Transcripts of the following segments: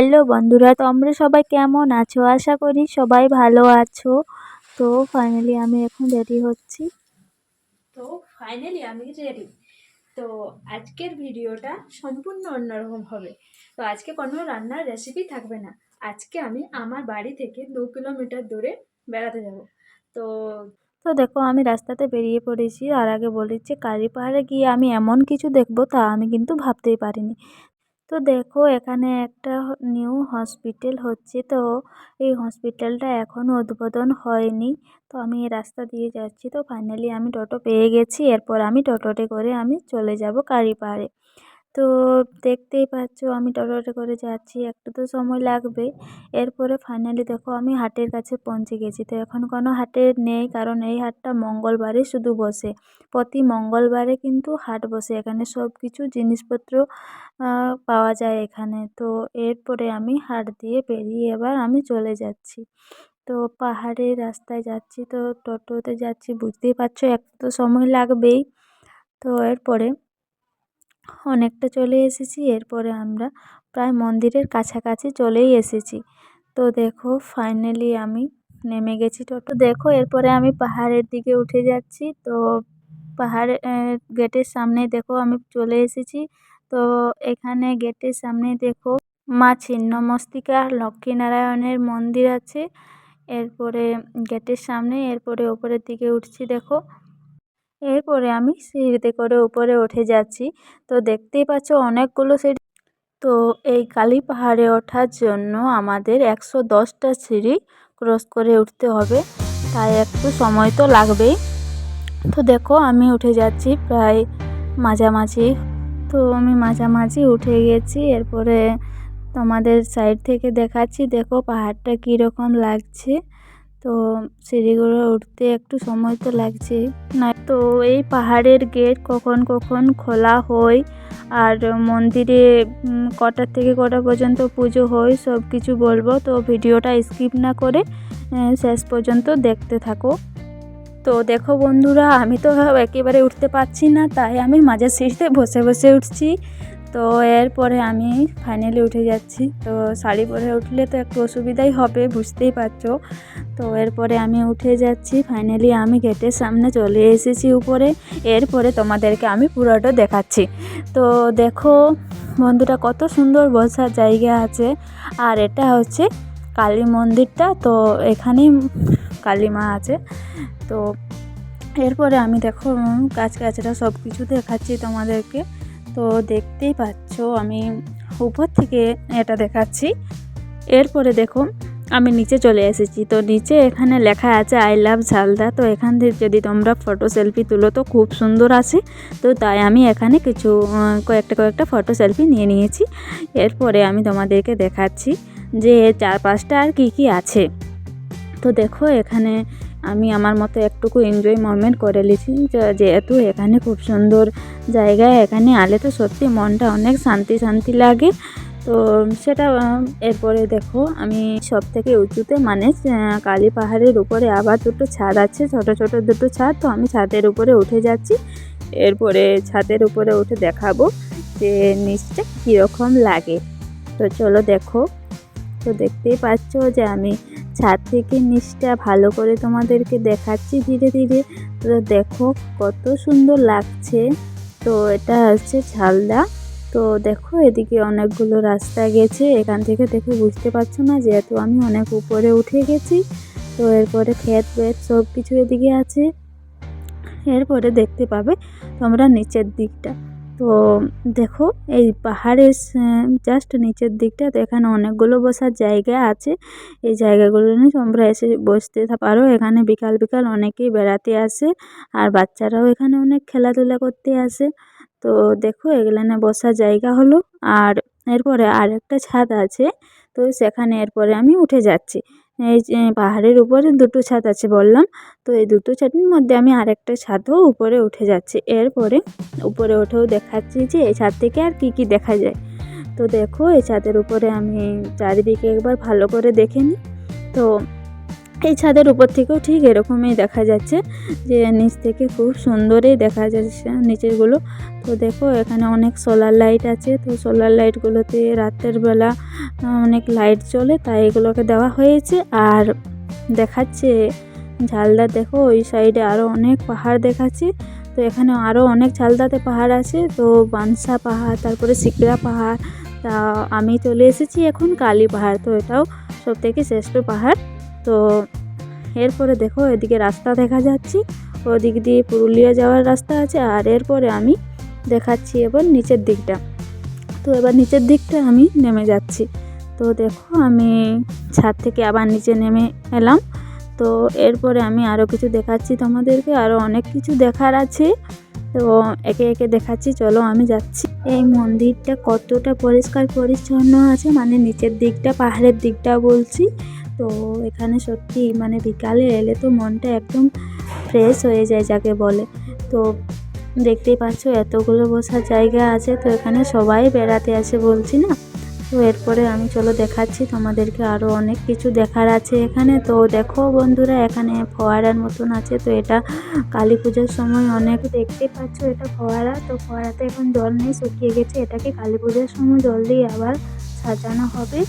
Hello বন্ধুরা, তোমরা সবাই কেমন আছো? আশা করি সবাই ভালো আছো। তো ফাইনালি আমি এখন রেডি হচ্ছি। তো আজকের ভিডিওটা সম্পূর্ণ অন্যরকম হবে। তো আজকে কোনো রান্নার রেসিপি থাকবে না। আজকে আমি আমার বাড়ি থেকে 2 কিলোমিটার দূরে বেড়াতে যাব। তো তো দেখো, আমি রাস্তাতে বেরিয়ে পড়েছি। আর আগে বলেছি কারি পাহাড়ে গিয়ে আমি এমন কিছু দেখবো তা আমি কিন্তু ভাবতেই পারিনি। তো দেখো, এখানে একটা নিউ হসপিটাল হচ্ছে। তো এই হসপিটালটা এখনও উদ্বোধন হয়নি। তো আমি এই রাস্তা দিয়ে যাচ্ছি। তো ফাইনালি আমি টোটো পেয়ে গেছি। এরপর আমি টোটোতে করে আমি চলে যাব কারি পাহাড়ে। তো দেখতেই পাচ্ছ আমি টোটোতে করে যাচ্ছি, একটু তো সময় লাগবে। এরপরে ফাইনালি দেখো আমি হাটের কাছে পৌঁছে গেছি। তো এখন কোনো হাটে নেই, কারণ এই হাটটা মঙ্গলবারে শুধু বসে। প্রতি মঙ্গলবারে কিন্তু হাট বসে, এখানে সব কিছু জিনিসপত্র পাওয়া যায় এখানে। তো এরপরে আমি হাট দিয়ে বেরিয়ে এবার আমি চলে যাচ্ছি। তো পাহাড়ের রাস্তায় যাচ্ছি, তো টোটোতে যাচ্ছি, বুঝতেই পারছো একটু তো সময় লাগবেই। তো এরপরে অনেকটা চলে এসেছি। এরপরে আমরা প্রায় মন্দিরের কাছাকাছি চলেই এসেছি। তো দেখো ফাইনালি আমি নেমে গেছি টোটো। দেখো এরপরে আমি পাহাড়ের দিকে উঠে যাচ্ছি। তো পাহাড়ে গেটের সামনে দেখো আমি চলে এসেছি। তো এখানে গেটের সামনে দেখো মা ছিন্নমস্তিকা লক্ষ্মীনারায়ণের মন্দির আছে। এরপরে গেটের সামনে, এরপরে ওপরের দিকে উঠছি দেখো। এরপরে আমি সিঁড়িতে করে উপরে উঠে যাচ্ছি। তো দেখতেই পাচ্ছ অনেকগুলো সিঁড়ি। তো এই কালী পাহাড়ে ওঠার জন্য আমাদের 110টা সিঁড়ি ক্রস করে উঠতে হবে, তাই একটু সময় তো লাগবেই। তো দেখো আমি উঠে যাচ্ছি প্রায় মাঝামাঝি। তো আমি মাঝামাঝি উঠে গেছি। এরপরে তোমাদের সাইড থেকে দেখাচ্ছি, দেখো পাহাড়টা কীরকম লাগছে। তো সিঁড়িগুলো উঠতে একটু সময় তো লাগছে না। তো এই পাহাড়ের গেট কখন কখন খোলা হয়, আর মন্দিরে কটার থেকে কটা পর্যন্ত পুজো হয় সব কিছু বলবো। তো ভিডিওটা স্কিপ না করে শেষ পর্যন্ত দেখতে থাকো। তো দেখো বন্ধুরা, আমি তো একেবারে উঠতে পারছি না, তাই আমি মাঝের সিটে বসে বসে উঠছি। তো এরপরে আমি ফাইনালি উঠে যাচ্ছি। তো শাড়ি পরে উঠলে তো একটু অসুবিধাই হবে, বুঝতেই পারছো। তো এরপরে আমি উঠে যাচ্ছি। ফাইনালি আমি গেটের সামনে চলে এসেছি উপরে। এরপরে তোমাদেরকে আমি পুরোটা দেখাচ্ছি। তো দেখো বন্ধুরা, কত সুন্দর বসার জায়গা আছে। আর এটা হচ্ছে কালী মন্দিরটা। তো এখানেই কালী মা আছে। তো এরপরে আমি দেখো গাছগাছরা সব কিছু দেখাচ্ছি তোমাদেরকে। তো দেখতেই পাচ্ছ আমি উপর থেকে এটা দেখাচ্ছি। এরপরে দেখো আমি নিচে চলে এসেছি। তো নিচে এখানে লেখা আছে আই লাভ ঝালদা। তো এখান থেকে যদি তোমরা ফটো সেলফি তুলো তো খুব সুন্দর আসে। তো তাই আমি এখানে কিছু কয়েকটা ফটো সেলফি নিয়ে নিয়েছি। এরপরে আমি তোমাদেরকে দেখাচ্ছি যে চারপাশটা আর কি আছে। তো দেখো এখানে আমি আমার মতো একটুকু এনজয় মোমেন্ট করে নিয়েছি, যেহেতু এখানে খুব সুন্দর জায়গা। এখানে আলে তো সত্যি মনটা অনেক শান্তি শান্তি লাগে। তো সেটা এরপরে দেখো আমি সব থেকে উঁচুতে, মানে কালী পাহাড়ের উপরে আবার দুটো ছাদ আছে, ছোট ছোট দুটো ছাদ। তো আমি ছাদের উপরে উঠে যাচ্ছি। এরপরে ছাদের উপরে উঠে দেখাবো যে নিচটা কীরকম লাগে। তো চলো দেখো। তো দেখতেই পাচ্ছ যে আমি ছাদ থেকে নিচটা ভালো করে তোমাদেরকে দেখাচ্ছি ধীরে ধীরে। তো দেখো কত সুন্দর লাগছে। তো এটা হচ্ছে ঝালদা। তো দেখো এদিকে অনেকগুলো রাস্তা গেছে, এখান থেকে দেখে বুঝতে পারছো না, যেহেতু আমি অনেক উপরে উঠে গেছি। তো এরপরে ক্ষেত বেত সব কিছু এদিকে আছে। এরপরে দেখতে পাবে তোমরা নিচের দিকটা। তো দেখো এই পাহাড়ের জাস্ট নিচের দিকটা। তো এখানে অনেকগুলো বসার জায়গা আছে। এই জায়গাগুলো নিয়ে তোমরা এসে বসতে পারো। এখানে বিকাল বিকাল অনেকেই বেড়াতে আসে, আর বাচ্চারাও এখানে অনেক খেলাধুলা করতে আসে। তো দেখো এগুলানে বসার জায়গা হলো। আর এরপরে আরেকটা ছাদ আছে। তো সেখানে এরপরে আমি উঠে যাচ্ছি। এই যে পাহাড়ের উপরে দুটো ছাদ আছে বললাম। তো এই দুটো ছাদের মধ্যে আমি আরেকটা ছাদও উপরে উঠে যাচ্ছি। এরপরে উপরে উঠেও দেখাচ্ছি যে এই ছাদ থেকে আর কি দেখা যায়। তো দেখো এই ছাদের উপরে আমি চারিদিকে একবার ভালো করে দেখে নিই। তো এই ছাদের উপর থেকেও ঠিক এরকমই দেখা যাচ্ছে, যে নিচ থেকে খুব সুন্দরই দেখা যাচ্ছে নিচেরগুলো। তো দেখো এখানে অনেক সোলার লাইট আছে, তো সোলার লাইটগুলোতে রাতের বেলা অনেক লাইট জ্বলে, তাই এগুলোকে দেওয়া হয়েছে। আর দেখাচ্ছে ঝালদা, দেখো ওই সাইডে আরও অনেক পাহাড় দেখাচ্ছে। তো এখানে আরও অনেক ঝালদাতে পাহাড় আছে, তো বানসা পাহাড়, তারপরে সিকড়া পাহাড়। তা আমি চলে এসেছি এখন কালী পাহাড়, তো এটাও সবথেকে শ্রেষ্ঠ পাহাড়। তো এরপরে দেখো এদিকে রাস্তা দেখা যাচ্ছে, ওদিক দিয়ে পুরুলিয়া যাওয়ার রাস্তা আছে। আর এরপরে আমি দেখাচ্ছি এবার নিচের দিকটা। তো এবার নিচের দিকটা আমি নেমে যাচ্ছি। তো দেখো আমি ছাদ থেকে আবার নিচে নেমে এলাম। তো এরপরে আমি আরও কিছু দেখাচ্ছি তোমাদেরকে, আরও অনেক কিছু দেখার আছে, তো একে একে দেখাচ্ছি, চলো আমি যাচ্ছি। এই মন্দিরটা কতটা পরিষ্কার পরিচ্ছন্ন আছে, মানে নিচের দিকটা, পাহাড়ের দিকটা বলছি। তো এখানে সত্যি মানে বিকালে এলে তো মনটা একদম ফ্রেশ হয়ে যায় যাকে বলে। তো দেখতেই পাচ্ছ এতগুলো বসার জায়গা আছে, তো এখানে সবাই বেড়াতে আসে বলছি না। তো এরপরে আমি চলো দেখাচ্ছি তোমাদেরকে, আরও অনেক কিছু দেখার আছে এখানে। তো দেখো বন্ধুরা, এখানে ফোয়ারার মতন আছে, তো এটা কালী পুজোর সময় অনেক দেখতে পাচ্ছ এটা ফোয়ারা। তো ফোয়ারাতে এখন জল নেই, শুকিয়ে গেছে, এটাকে কালী পুজোর সময় জল দিয়ে আবার সাজানো হবে।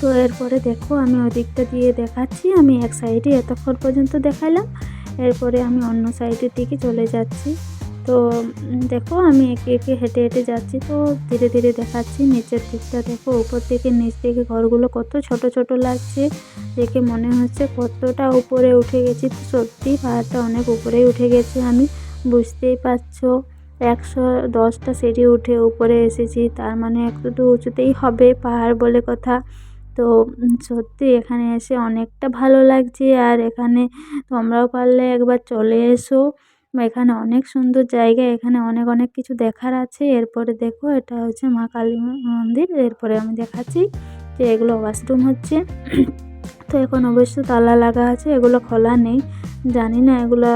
তো এরপরে দেখো আমি ওই দিকটা দিয়ে দেখাচ্ছি, আমি এক সাইডে এতক্ষণ পর্যন্ত দেখালাম, এরপরে আমি অন্য সাইডের দিকে চলে যাচ্ছি। তো দেখো আমি একে একে হেঁটে হেঁটে যাচ্ছি, তো ধীরে ধীরে দেখাচ্ছি নিচের দিকটা। দেখো উপর থেকে নিচ থেকে ঘরগুলো কত ছোট ছোট লাগছে, দেখে মনে হচ্ছে কতটা উপরে উঠে গেছি। তো সত্যি পাহাড়টা অনেক উপরেই উঠে গেছি আমি, বুঝতেই পারছো। 110টা সিঁড়ি উঠে উপরে এসেছি, তার মানে একটু তো উঁচুতেই হবে, পাহাড় বলে কথা। তো সত্যি এখানে এসে অনেকটা ভালো লাগছে। আর এখানে তোমরাও পারলে একবার চলে এসো, এখানে অনেক সুন্দর জায়গা, এখানে অনেক অনেক কিছু দেখার আছে। এরপরে দেখো এটা হচ্ছে মা কালী মন্দির। এরপরে আমি দেখাচ্ছি যে এগুলো ওয়াশরুম হচ্ছে। তো এখন অবশ্য তালা লাগা আছে, এগুলো খোলা নেই, জানি না এগুলো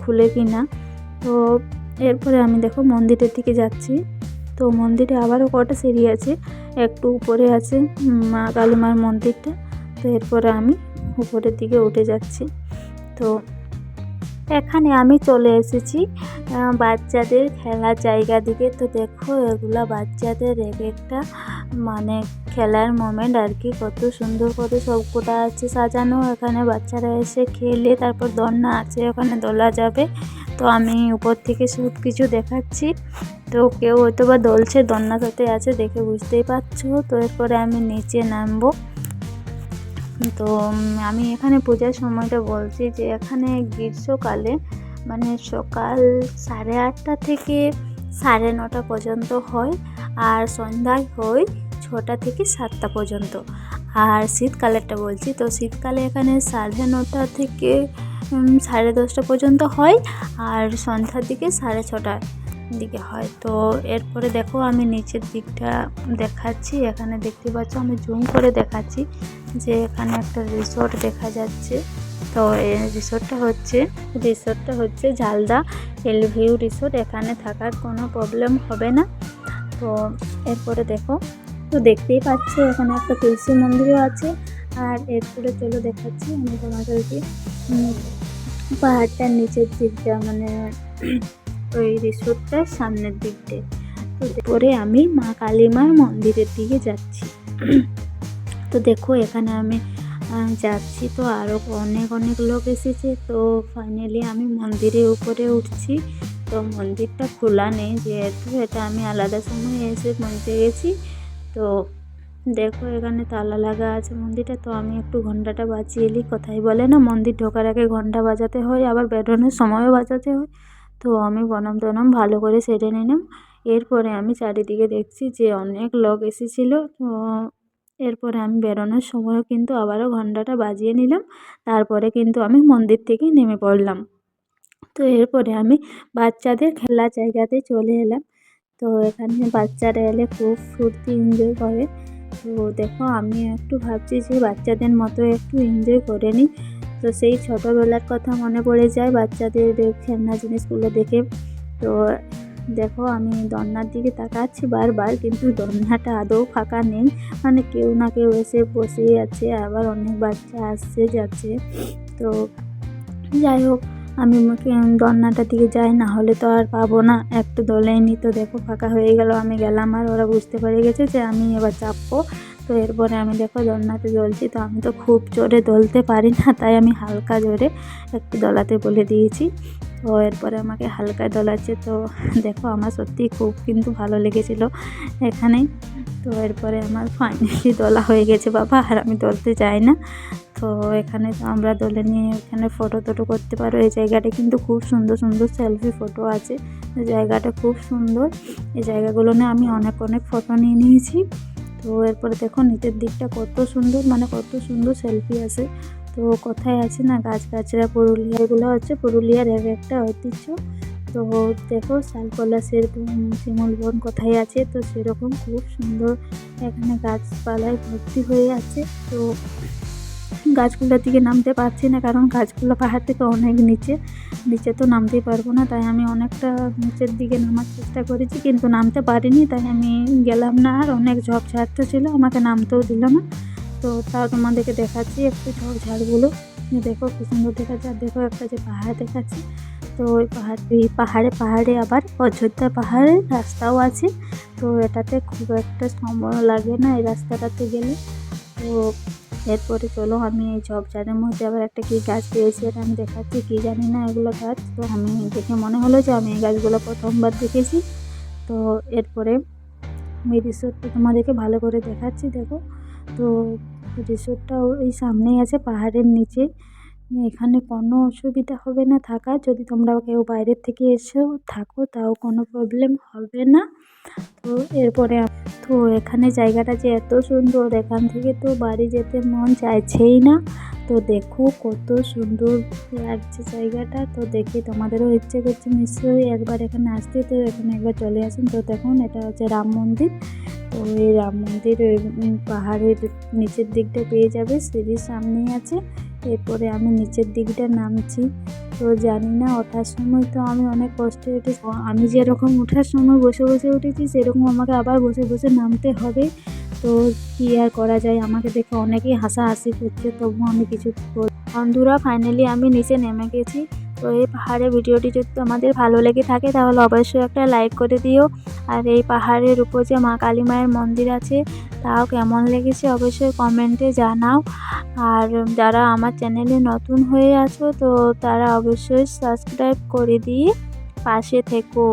খুলে কি না। তো এরপরে আমি দেখো মন্দিরের দিকে যাচ্ছি। তো মন্দিরে আবারও কটা সিঁড়ি আছে, একটু উপরে আছে মা কালী মার মন্দিরটা। তো এরপরে আমি উপরের দিকে উঠে যাচ্ছি। তো এখানে আমি চলে এসেছি বাচ্চাদের খেলার জায়গা দিকে। তো দেখো এগুলা বাচ্চাদের এক একটা মানে খেলার মোমেন্ট আর কি, কত সুন্দর করে সবকটা আছে সাজানো। এখানে বাচ্চারা এসে খেলে, তারপর দোলনা আছে, ওখানে দোলা যাবে। তো আমি উপর থেকে সব কিছু দেখাচ্ছি। তো কেউ হয়তো বা দোলছে, দোলনাটাতে আছে, দেখে বুঝতেই পারছো। তো এরপরে আমি নিচে নামবো। তো আমি এখানে পূজার সময়টা বলছি, যে এখানে গ্রীষ্মকালে মানে সকাল 8:30 থেকে 9:30 পর্যন্ত হয়, আর সন্ধ্যায় হয় 6টা থেকে 7টা পর্যন্ত। আর শীতকালেরটা বলছি, তো শীতকালে এখানে 9:30 থেকে 10:30 পর্যন্ত হয়, আর সন্ধ্যার দিকে 6:30টার দিকে হয়। তো এরপরে দেখো আমি নিচের দিকটা দেখাচ্ছি, এখানে দেখতে পাচ্ছ আমি জুম করে দেখাচ্ছি যে এখানে একটা রিসোর্ট দেখা যাচ্ছে। তো এই রিসোর্টটা হচ্ছে ঝালদা হিলভিউ রিসোর্ট, এখানে থাকার কোনো প্রবলেম হবে না। তো এরপরে দেখো, তো দেখতেই পাচ্ছ এখানে একটা তুলসী মন্দিরও আছে। আর এরপরে চলো দেখাচ্ছি আমি তোমাদেরকে পাহাড়টার নিচের দিকটা, মানে ওই রিসোর্টটার সামনের দিকটা। তো পরে আমি মা কালী মার মন্দিরের দিকে যাচ্ছি। তো দেখো এখানে আমি যাচ্ছি, তো আরও অনেক অনেক লোক এসেছে। তো ফাইনালি আমি মন্দিরের উপরে উঠছি। তো মন্দিরটা খোলা নেই যেহেতু, এটা আমি আলাদা সময় এসে পৌঁছে গেছি। তো দেখো এখানে তালা লাগা আছে মন্দিরটা। তো আমি একটু ঘন্টাটা বাজিয়ে এলি, কথাই বলে না মন্দির ঢোকার আগে ঘন্টা বাজাতে হয়, আবার বেরোনোর সময়ও বাজাতে হয়। তো আমি বনম টনম ভালো করে সেরে নিলাম। এরপরে আমি চারিদিকে দেখছি যে অনেক লোক এসেছিলো। তো এরপরে আমি বেরোনোর সময়ও কিন্তু আবারও ঘন্টাটা বাজিয়ে নিলাম, তারপরে কিন্তু আমি মন্দির থেকে নেমে পড়লাম। তো এরপরে আমি বাচ্চাদের খেলার জায়গাতে চলে এলাম। তো এখানে বাচ্চারা এলে খুব ফুর্তি এনজয় করে। তো দেখো আমি একটু ভাবছি যে বাচ্চাদের মতো একটু এনজয় করে নিই। তো সেই ছোটোবেলার কথা মনে পড়ে যায় বাচ্চাদের খেলনা জিনিসগুলো দেখে। তো দেখো আমি দোলনার দিকে তাকাচ্ছি বারবার, কিন্তু দোলনাটা আদৌ ফাঁকা নেই, মানে কেউ না কেউ এসে বসেই আছে, আবার অনেক বাচ্চা আসছে যাচ্ছে। তো যাই হোক, আমি দোলনাটার দিকে যাই, না হলে তো আর পাবো না, একটু দোলেনি। তো দেখো ফাঁকা হয়ে গেল, আমি গেলাম আর ওরা বুঝতে পেরে গেছে যে আমি এবার চাপবো। তো এরপরে আমি দেখো দোলনাতে দোলছি, তো আমি তো খুব জোরে দোলতে পারি না, তাই আমি হালকা জোরে একটু দোলাতে বলে দিয়েছি। তো এরপরে আমাকে হালকায় দোলাচ্ছে। তো দেখো আমার সত্যিই খুব কিন্তু ভালো লেগেছিলো এখানে। তো এরপরে আমার ফাইনালি দোলা হয়ে গেছে বাবা, আর আমি দোলতে চাই না। তো এখানে তো আমরা দোলে নিয়ে এখানে ফটো টটো করতে পারো। এই জায়গাটা কিন্তু খুব সুন্দর সুন্দর সেলফি ফটো আছে, এই জায়গাটা খুব সুন্দর। এই জায়গাগুলো নিয়ে আমি অনেক অনেক ফটো নিয়ে নিয়েছি। তো এরপরে দেখো নিচের দিকটা কত সুন্দর, মানে কত সুন্দর সেলফি আছে। তো কোথায় আছে না গাছগাছরা, পুরুলিয়া, এগুলো হচ্ছে পুরুলিয়ার একটা ঐতিহ্য। তো দেখো শালপলাশের শিমুল বন কোথায় আছে, তো সেরকম খুব সুন্দর এখানে গাছপালায় ভর্তি হয়ে আছে। তো গাছগুলোর দিকে নামতে পারছি না, কারণ গাছগুলো পাহাড় থেকে অনেক নিচে তো নামতেই পারবো না, তাই আমি অনেকটা নিচের দিকে নামার চেষ্টা করেছি, কিন্তু নামতে পারিনি, তাই আমি গেলাম না। আর অনেক ঝোপঝাড় তো ছিল, আমাকে নামতেও দিল না। তো তাও তোমাদেরকে দেখাচ্ছি একটু ঝোপঝাড়গুলো, দেখো কি সুন্দর দেখাচ্ছে। আর দেখো একটা যে পাহাড় দেখাচ্ছে, তো ওই পাহাড়ে আবার অযোধ্যা পাহাড়ের রাস্তাও আছে। তো এটাতে খুব একটা সময় লাগে না এই রাস্তাটাতে গেলে। তো এরপরে চলো, আমি এই ঝোপঝাড়ের মধ্যে আবার একটা কী গাছ পেয়েছি, এটা আমি দেখাচ্ছি, কী জানি না এগুলো গাছ। তো আমি দেখে মনে হলো যে আমি এই গাছগুলো প্রথমবার দেখেছি। তো এরপরে আমি রিসোর্টটা তোমাদেরকে ভালো করে দেখাচ্ছি, দেখো। তো রিসোর্টটা ওই সামনেই আছে পাহাড়ের নিচে, এখানে কোনো অসুবিধা হবে না থাকার, যদি তোমরা কেউ বাইরের থেকে এসেও থাকো তাও কোনো প্রবলেম হবে না। তো এরপরে তো এখানে জায়গাটা যে এত সুন্দর, এখান থেকে তো বাড়ি যেতে মন চাইছেই না। তো দেখো কত সুন্দর লাগছে জায়গাটা, তো দেখে তোমাদেরও ইচ্ছে করছে নিশ্চয়ই একবার এখানে আসতে। তো এখানে একবার চলে আসুন। তো দেখুন এটা হচ্ছে রাম মন্দির। তো এই রাম মন্দির পাহাড়ের নিচের দিকটা পেয়ে যাবে, সিঁড়ির সামনেই আছে। এরপরে আমি নিচের দিকটা নামছি। তো জানি না, ওঠার সময় তো আমি অনেক কষ্টে উঠেছি, আমি যেরকম ওঠার সময় বসে বসে উঠেছি সেরকম আমাকে আবার বসে বসে নামতে হবে। তো কী আর করা যায়, আমাকে দেখে অনেকেই হাসাহাসি করছে, তবুও আমি কিছু বন্ধুরা ফাইনালি আমি নিচে নেমে গেছি। তো এই পাহাড়ের ভিডিওটি যদি তোমাদের ভালো লেগে থাকে তাহলে অবশ্যই একটা লাইক করে দিও। আর এই পাহাড়ের উপর যে মা কালী মায়ের মন্দির আছে তাও কেমন লেগেছে অবশ্যই কমেন্টে জানাও। আর যারা আমার চ্যানেলে নতুন হয়ে আছো তো তারা অবশ্যই সাবস্ক্রাইব করে দিয়ে পাশে থেকো।